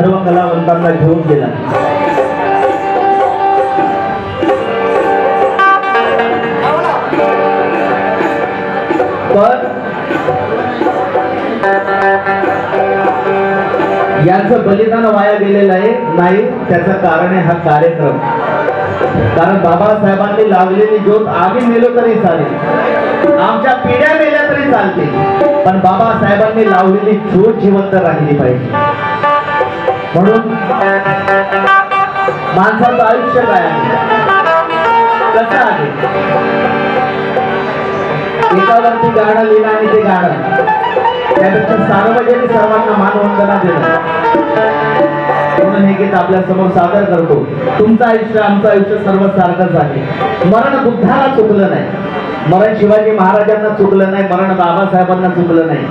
सर्व कलावंतांना घेऊन गेला. पण यांचं बलिदान वाया गेलेलं आहे नाही. त्याचं कारण आहे हा कार्यक्रम. कारण बाबासाहेबांनी लावलेली ज्योत आम्ही मेलो तरी चालेल, आमच्या पिढ्या मेल्या तरी चालते, पण बाबासाहेबांनी लावलेली ज्योत जिवंत राहिली पाहिजे. म्हणून माणसाचं आयुष्य काय आहे, कसं आहे, एकावरती गाणं लिहिणं आणि ते गाणं त्यापेक्षा सार्वजनिक सर्वांना मानवंदना देणं. म्हणून हे गीत आपल्या समोर सादर करतो. तुमचं आयुष्य आमचं आयुष्य सर्व सारखंच आहे. मरण बुद्धाला चुकलं नाही, मरण शिवाजी महाराजांना चुकलं नाही, मरण बाबासाहेबांना चुकलं नाही.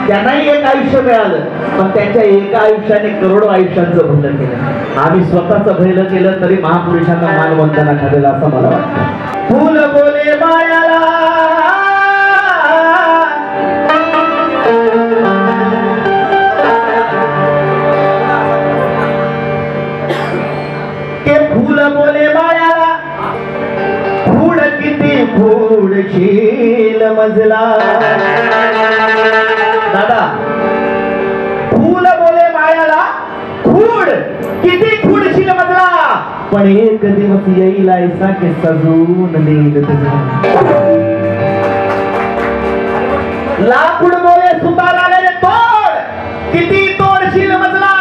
त्यांनाही एक आयुष्य मिळालं, पण त्यांच्या एका आयुष्याने करोडो आयुष्यांचं भलं केलं. आम्ही स्वतःच भलं केलं तरी महापुरुषांना मानवंदना ठरेल असं मला वाटतं. फूल बोले मायाला बोले मायाला फूड किती फूडशील मजला. दादा, फूल बोले मायाला फूड किती फूडशील मजला, पण एक दिवस येईल ऐसा की सजून देईल तुझा. लाकूड बोले सुतार आलेले तोड किती तोडशील मजला,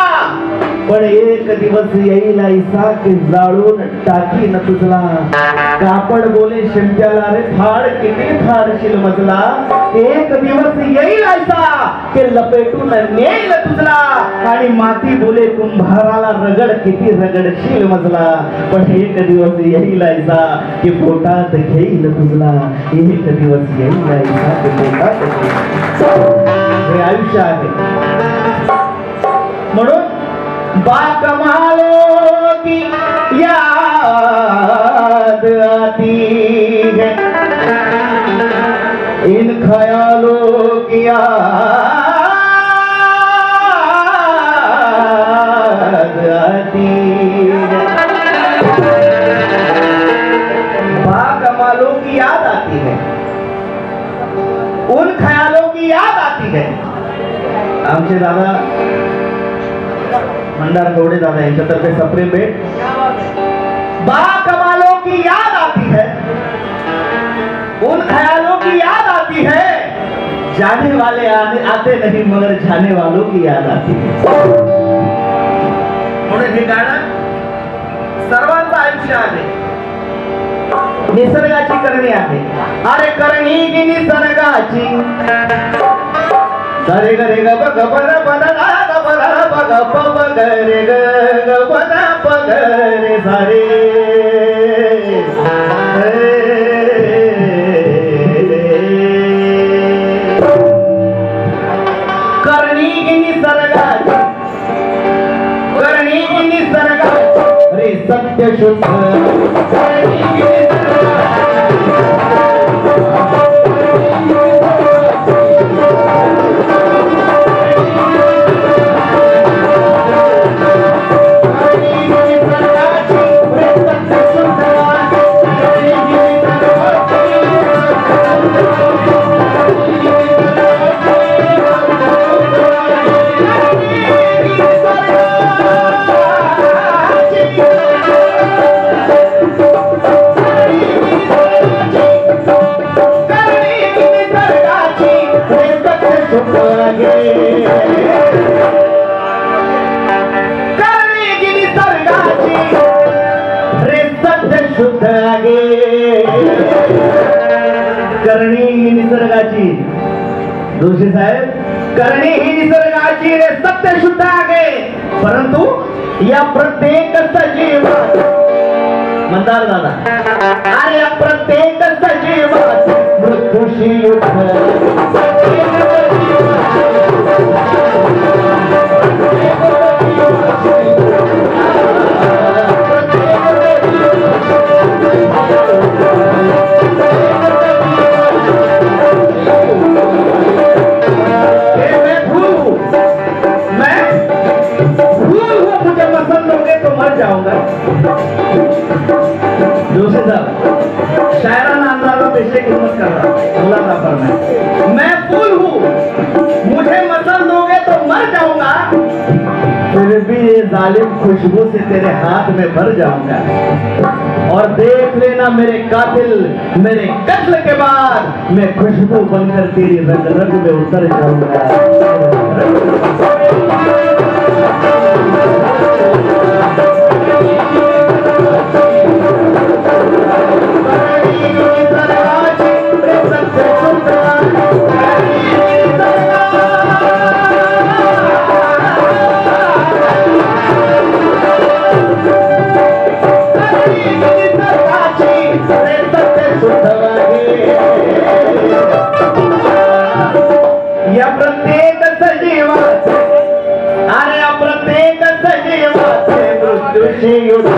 पण एक दिवस येईल ऐसा की जाळून टाकीन तुझला. कापड बोले शिंप्याला रे फाड किती फाडशील मजला, एक दिवस येईल ऐसा की लपेटून नेईल तुझला. आणि माती बोले कुंभाराला रगड किती रगडशील मजला, पण एक दिवस येईल ऐसा की पोटात घेईल तुझला. एक दिवस येईल ऐसा की पोटात घेईल. हे आयुष्य आहे. म्हणून बाकमालों की याद आती है, इन ख्यालों की याद आती है. बाकमालों की याद आती है, उन ख्यालों की याद आती है. आमचे दादा मंदार गौड़े दादा यांच्यातर्फे सप्रेम भेट. बाकमालों की याद आती है, उन ख्यालों की याद आती है, जाने वाले आते नहीं मगर जाने वालों की याद आती है. म्हणून हे गाणं सर्वांचं आयुष्य आहे, निसर्गाची करणी आहे. अरे करणी की निसर्गाची, सरे ग रे ग ब ग ब र ब र ग ब र ब ग प ब ग रे ग ग ब र प ग रे सारे. करणी की निसर्गाची, करणी की निसर्गाची रे सत्य शुद्ध, करणी की निसर्गाची. करणी ही निसर्गाची, जोशी साहेब, करणी ही निसर्गाची रे सत्य शुद्ध आहे. परंतु या प्रत्येक सजीवात, मंदार दादा, आणि या प्रत्येक सजीवात मृत्यूशी युद्ध. मैं जाऊंगा। जोशी साहब, शायराना अंदाजा पेशे की हिम्मत कर रहा, मुलाजा फरमाए, मैं फूल हूँ, मुझे मसल दोगे तो मर जाऊंगा, फिर भी ये जालिम खुशबू से तेरे हाथ में भर जाऊंगा। और देख लेना मेरे कातिल, मेरे कत्ल के बाद मैं खुशबू बनकर तेरी रग रग में उतर जाऊंगा। या प्रत्येक सजीवाचे, अरे या प्रत्येक सजीवाचे मृत्यूशी युद्ध,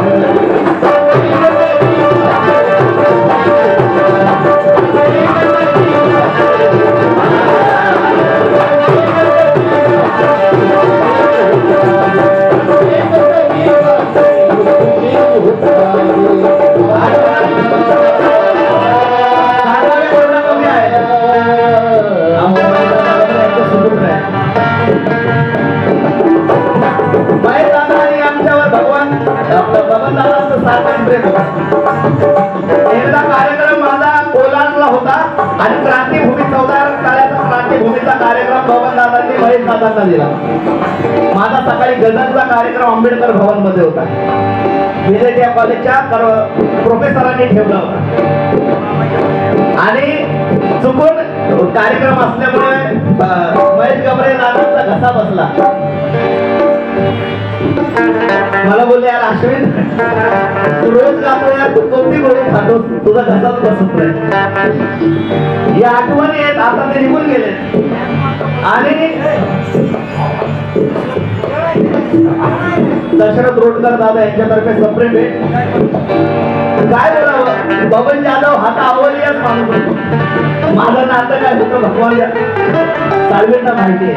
एकदा कार्यक्रम माझा कोलारला होता आणि क्रांतीभूमी 14 काळाचा क्रांतीभूमीचा कार्यक्रम बबनदादांनी महेश दादांना दिला। माझा सकाळी गझलचा कार्यक्रम आंबेडकर भवन मध्ये होता, विजय कॉलेजच्या प्रोफेसरांनी ठेवला होता आणि चुकून कार्यक्रम असल्यामुळे महेश गबरे दादांचा घसा बसला। मला बोलले, यार अश्विन, तू रोज गातो यार, तू कोणती गोळी खातो, तुझा घसाच बसत नाही। या आठवणी आहेत, आता ते निघून गेले आणि दशरथ रोडकर दादा यांच्यातर्फे सप्रेम भेट। काय बोलावं, बबन जाधव हा तर अवलियाच माणूस होतो, माझं नातं काय होतं भगवान साळवेंना माहिती आहे।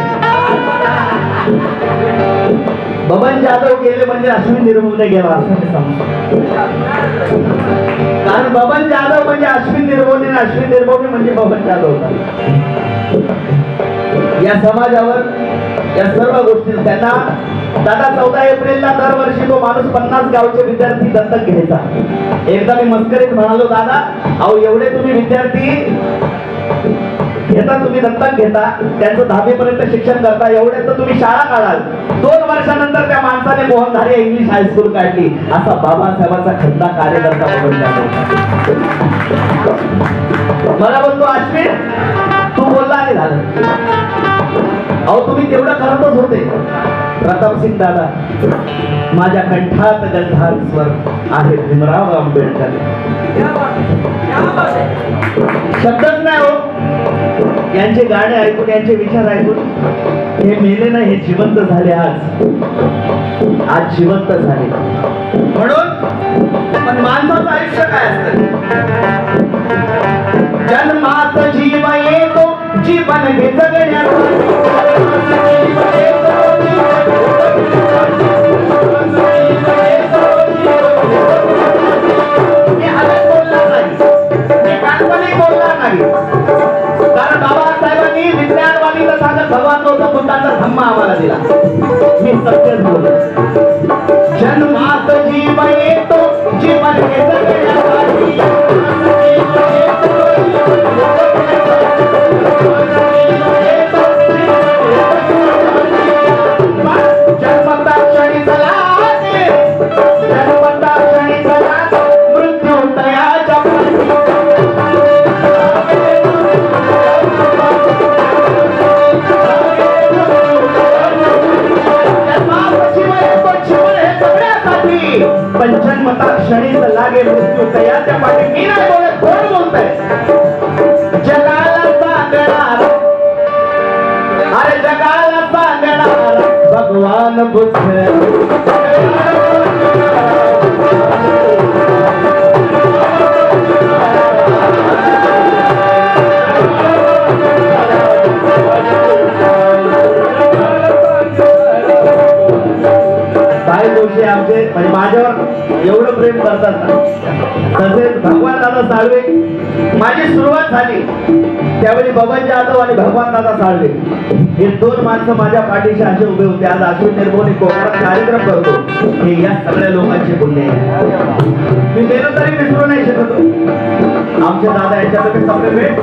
बबन जाधव गेले म्हणजे अश्विन निर्मोहने गेला असं मी समजतो, कारण बबन जाधव म्हणजे अश्विन निर्मोहने, अश्विन निर्मोहने म्हणजे बबन जाधव होता। या समाजावर या सर्व गोष्टी त्यांना दादा 14 एप्रिलला दरवर्षी तो माणूस 50 गावचे विद्यार्थी दत्तक घ्यायचा। एकदा मी मस्करीत म्हणालो, दादा अहो एवढे तुम्ही विद्यार्थी घेता, तुम्ही दत्तक घेता, त्यांचं 10वी पर्यंत शिक्षण करता, एवढे तर तुम्ही शाळा काढाल, 2 वर्षानंतर त्या माणसाने मोहनधारी इंग्लिश हायस्कूल काढली। असा बाबासाहेबांचा खंदा कार्यकर्ता बबन जाधव। मला बोलतो, अश्विन तू बोलला आणि झालं, अहो तुम्ही तेवढं करतच होते। प्रतापसिंग दादा, माझ्या कंठात गंधार स्वर आहे भीमराव आंबेडकर, शब्दच नाही हो, यांचे गाणे ऐकून, यांचे विचार ऐकून हे मेले नाही, हे जिवंत झाले, आज जिवंत झाले। म्हणून पण माणसाचं आयुष्य काय असतं, जन्मात जीव येतो, जीवन घे जगण्यासाठी, कारण बाबासाहेबांनी विज्ञानवादीला सांगत भगवान गौतम बुद्धांचा धम्म आम्हाला दिला। मी सत्यच बोलतो, जन्मात जीव येतो, जीवन घे जगण्यासाठी, जन्मता क्षणी चला, जन्मता क्षणी चला, मृत्यू तयाच्या पण जन्मता क्षणीच लागे मृत्यू तयाच्या पाठी। मी नाही बोलत, कोण बोलतंय, जगाला सांगणार, अरे जगाला सांगणार भगवान बुद्ध। भाई जोशी आमचे म्हणजे माझ्यावर एवढं प्रेम करतात ना. तसेच भगवान दादा साळवे, माझी सुरुवात झाली त्यावेळी बबन जाधव आणि भगवान दादा साळवे हे दोन माणसं माझ्या पाठीशी असे उभे होते. आज अश्विन निर्मोही कोकणात कार्यक्रम करतो हे या सगळ्या लोकांचे पुण्य आहे. मी गेलो तरी विसरू नाही शकत. आमचे दादा याच्यात सगळे भेट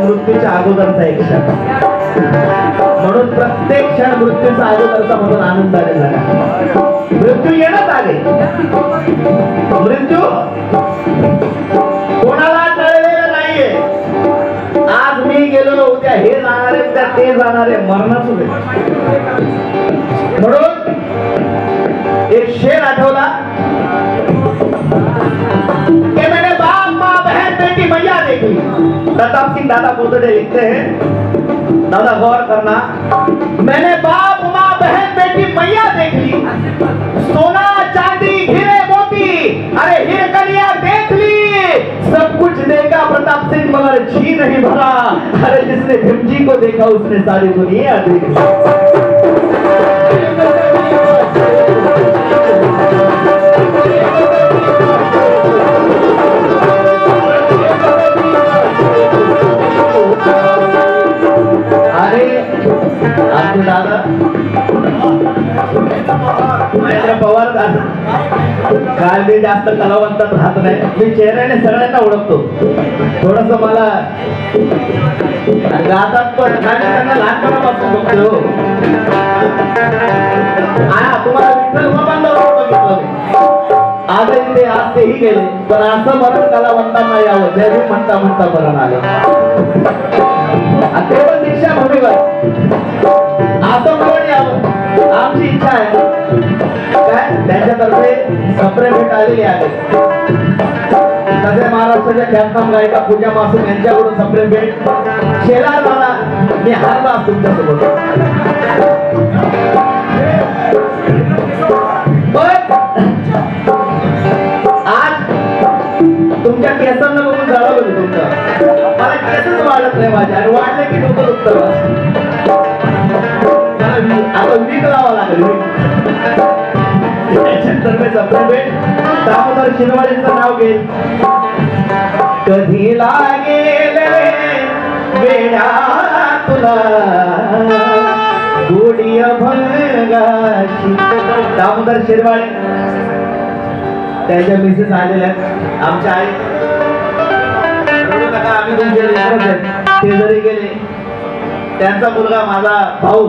मृत्यूच्या अगोदरचा एक क्षण. म्हणून प्रत्येक क्षण मृत्यूचा अगोदरचा म्हणून आनंदाने झाला. मृत्यू येणंच आले. मृत्यू कोणाला टळलेलं नाहीये. आज मी गेलो उद्या हे जाणार आहे, उद्या ते जाणार आहे. मरणच होते. म्हणून एक शेर आठवला कि मैंने बाप माँ बहन बेटी मैया देखी. प्रताप सिंह दादा बोतडे लिखते हैं, दादा गौर करना, मैंने बाप माँ बहन बेटी मैया देख ली, सोना चांदी हीरे मोती अरे हिरकलियां देख ली, सब कुछ देखा प्रताप सिंह मगर जी नहीं भरा. अरे जिसने भीम जी को देखा उसने सारी दुनिया देख ली. दादा महेंद्र पवार दादा काय मी जास्त कलावंतात राहत नाही. मी चेहऱ्याने सगळ्यांना ओळखतो. थोडस मला आणि गातात पण त्यांना लहानपणापासून बघतो. तुम्हाला विठ्ठल बाबांना बघितलं आजही ते आज तेही गेले, पण असं मरण कलावंतांना यावं जरी म्हणता म्हणता मरण आलं. ते पण दीक्षा भूमीवर असं म्हणून यावं आमची इच्छा आहे. काय त्यांच्यातर्फे सप्रे भेट आलेली आहे. तसे महाराष्ट्राच्या ख्यातनाम गायिका पूजा मासूम यांच्याकडून सप्रे भेट शेलार मला मी हारला तुमच्यासोबत. आज तुमच्या केसांना बघून जाळवलं तुमचं. मला केसच वाढत नाही माझ्या आणि वाढले की डोकं दुखतं. आता वीक लावा लागेल. दामोदर शिरवाळीचं नाव घे. कधी लागेल वेडा तुला गोडी अभंगाची. दामोदर शिरवाळे त्यांच्या मिसेस आलेल्या आमच्या आई. आम्ही तुमचे लेकरच आहेत. ते जरी गेले त्यांचा मुलगा माझा भाऊ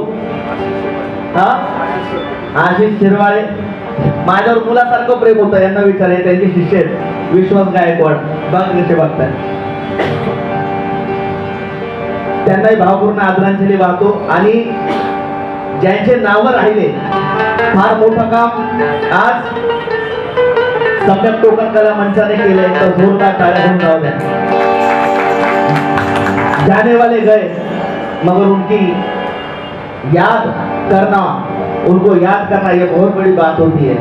आशिष शिरवाळे माझ्यावर मुलासारखं प्रेम होतं. यांना विचार त्यांचे शिष्य आहेत विश्वास गायकवाड. बघ कसे बघताय. त्यांनाही भावपूर्ण आदरांजली वाहतो. आणि ज्यांचे नाव राहिले फार मोठं काम आज सम्यक कोकण कला मंचाने केलंय तर जोरदार टाळ्या होऊन जाऊ द्या. जाने वाले गए मगर उनकी याद करना, उनको याद करना ये बहुत बड़ी बात होती है.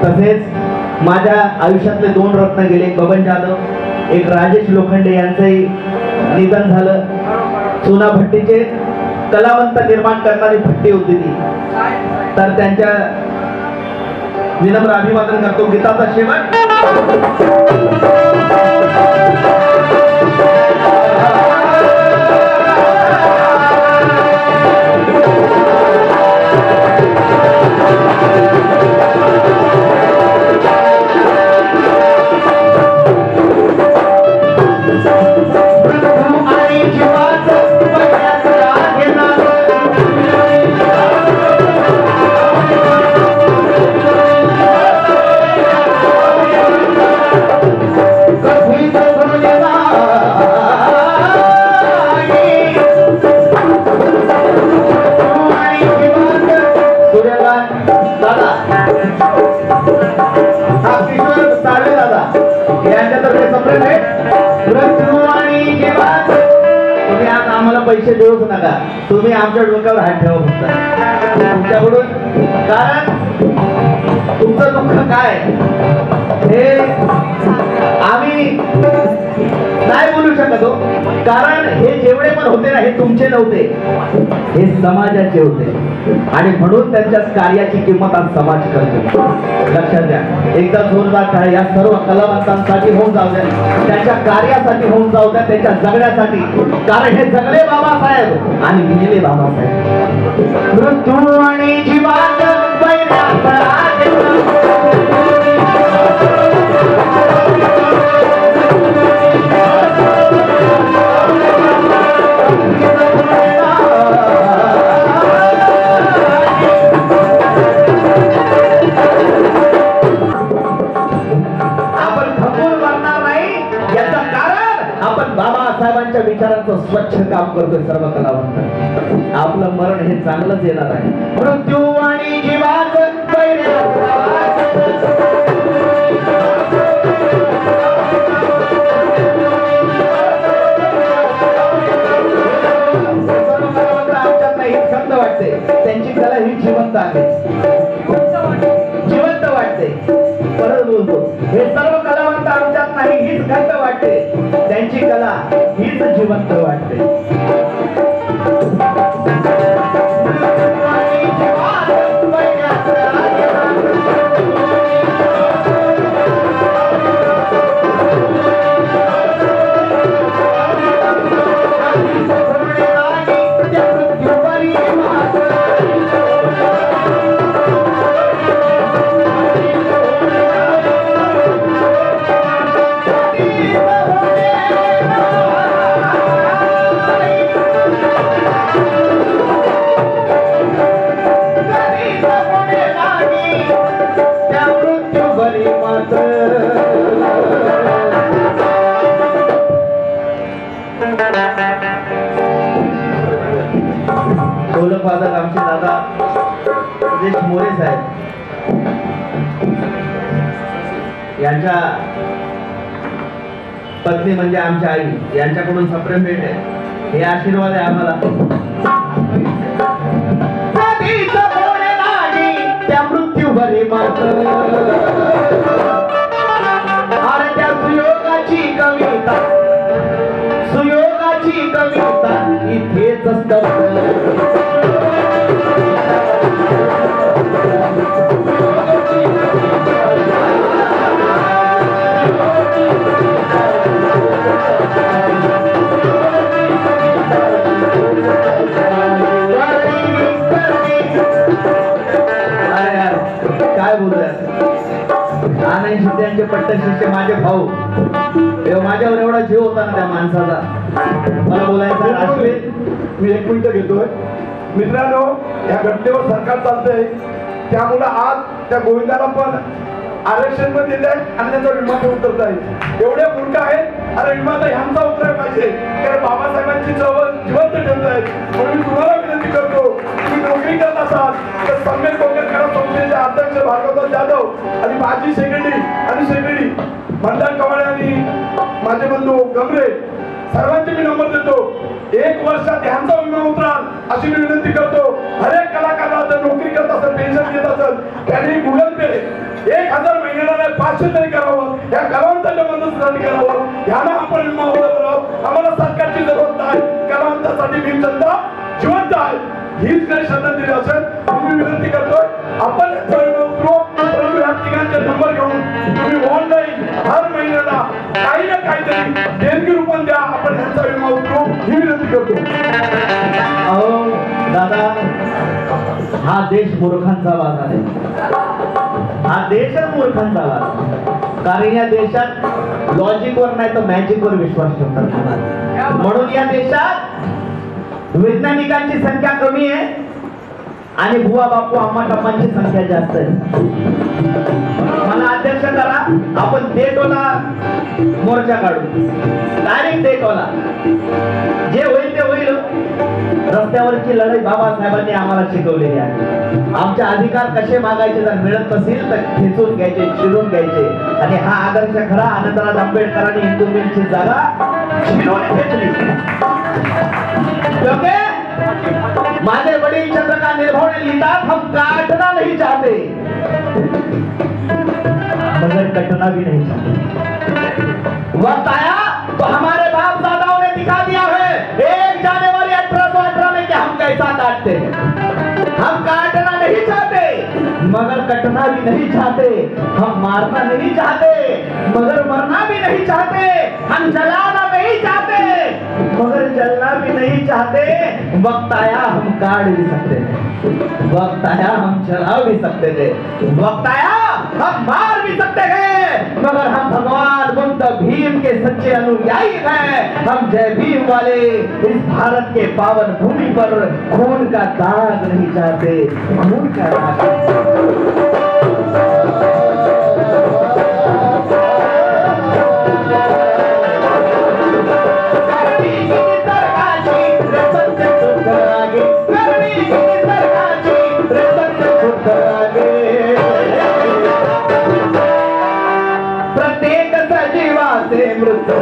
तसेच माझ्या आयुष्यातले 2 रत्न गेले. बबन जाधव, एक राजेश लोखंडे यांचंही निधन झालं. चुना भट्टीचे कलावंत निर्माण करणारी भट्टी होती ती. तर त्यांच्या विनम्र अभिवादन करतो. गीताचा शेवट पैसे देऊच नका. तुम्ही आमच्या डोक्यावर हात ठेवा फक्त तुमच्याकडून. कारण तुमचं दुःख काय हे आम्ही नाही बोलू शकत हो. कारण हे जेवढे पण होते ना हे तुमचे नव्हते, हे समाजाचे होते. आणि म्हणून त्यांच्या कार्याची किंमत आज समाज करतो. लक्षात द्या. एकदा जोरदार टाळ्या या सर्व कलावंतांसाठी होऊन जाऊ द्या. त्यांच्या कार्यासाठी होऊन जाऊ द्या. त्यांच्या जगण्यासाठी. कारण हे जगले बाबासाहेब आणि गेले बाबासाहेब. मृत्यू आणि जीवात बाबासाहेबांच्या विचारांचं स्वच्छ काम करतोय सर्व कलावंत. आपलं मरण हे चांगलंच येणार आहे. मृत्यू आणि जीवात आमच्यात नाही खंत वाटते. त्यांची कला ही जिवंत आहे. जिवंत वाटते. परत बोलतो हे सर्व कलावंत आमच्यात नाही हीच खंत वाटते. त्यांची कला हीच जिवंत वाटते. ढोलक वादक आमचे दादा सुदेश मोरे साहेब यांच्या पत्नी म्हणजे आमच्या आई यांच्याकडून सप्रेम भेट आहे. हे आशीर्वाद आहे आम्हाला. त्या मृत्यूवरी मात अरे त्या सुयोगाची कविता इथेच काय बोलूया. आनंद शिंदेचे पट्ट शिष्य माझे भाऊ, माझ्यावर एवढा जीव होता ना त्या माणसाचा. मला बोलायचं आश्वित, मी एक मिनिट घेतोय. मित्रांनो, या घटनेवर सरकार चालतंय, त्यामुळे आज त्या गोविंदाला पण आरक्षण पण दिलंय आणि त्याचा विमा ते उतरत आहे. एवढे मूर्ख आहेत. अरे विमा तर ह्यांचा उतरायला पाहिजे, कारण बाबासाहेबांची चळवळ जिवंत ठेवत आहेत. म्हणून मी तुम्हाला विनंती करतो, तुम्ही नोकरी करत असाल तर सम्यक कोकणकरा संस्थेचे अध्यक्ष भार्गवराव जाधव आणि माजी सेक्रेटरी मंदार कवाळे आणि माझे बंधू गमरे सर्वांचे मी नंबर देतो. 1 वर्षात ह्यांचा विमा उतराल अशी मी विनंती करतो. हर एक कलाकाराला जर नोकरी करत असेल, पेन्शन घेत असेल, त्यांनी गुगल पे 1000 महिन्याला नाही 500 तरी करावं. या कलावंताच्या मदतीसाठी करावं. ह्याला आपण विमा उतरावं. आम्हाला सरकारची जरूरत नाही. कलावंतासाठी भीमचंदा जिवंत आहे. हीच काही श्रद्धांजली असेल मी विनंती करतोय. आपण याचा विमा उतरवू, परंतु या तिघांचे नंबर घेऊन तुम्ही ऑनलाईन हर महिन्याला काही ना काहीतरी देणगी रूपात द्या. आपण ह्यांचा विमा उतरवू ही विनंती करतो. अहो दादा, हा देश मूर्खांचा बाजार आहे. हा देशच मूर्खांचा बाजार. कारण या देशात लॉजिकवर नाही तर मॅजिकवर विश्वास ठेवतात. म्हणून या देशात वैज्ञानिकांची संख्या कमी आहे आणि बुवा बापू अम्मा टप्पांची संख्या जास्त आहे. मला अध्यक्ष करा, आपण देटोला मोर्चा काढू. डायरेक्ट देटोला जे होईल ते होईल. रस्त्यावरची लढाई बाबासाहेबांनी आम्हाला शिकवलेली आहे. आमचे अधिकार कसे मागायचे, जर मिळत नसेल तर खेचून घ्यायचे, चिरून घ्यायचे. आणि हा आदर्श खरा आनंदराज आंबेडकरांनी हिंदू मिलची जागा शिरोने घेतली. क्योंकि माझे वडील चंद्रकांत निर्भय लिखतात, हम काटना नहीं चाहते मगर कटना भी नहीं चाहते. वक्त आया तो हमारे बाप दादाओं ने दिखा दिया है 1 जनवरी 1818 में कि हम कैसा काटते हैं. हम काटना नहीं चाहते मगर कटना भी नहीं चाहते. हम मारना नहीं चाहते मगर मरना भी नहीं चाहते. हम जलाना नहीं चाहते मगर जलना भी नहीं चाहते. वक्त आया हम काट भी सकते थे, वक्त आया हम जला भी सकते थे, वक्त आया हम मार भी सकते हैं, मगर हम भगवान बुद्ध भीम के सच्चे अनुयायी हैं. हम जय भीम वाले इस भारत के पावन भूमि पर खून का दाग नहीं चाहते, खून का दाग. प्रत्येक सजीवाचे मृत्यू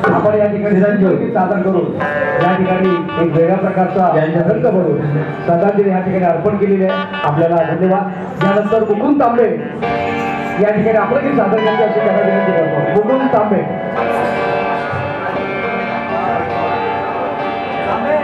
आपण या ठिकाणी सादर करून या ठिकाणी एक वेगळ्या प्रकारचा ग्रंथ बनवून श्रद्धांजली या ठिकाणी अर्पण केलेली आहे. आपल्याला धन्यवाद. त्यानंतर मुकुंद तांबे या ठिकाणी आपलं गीत सादर करायचं असेल त्याला विनंती करतो. मुकुंद तांबे. तांबे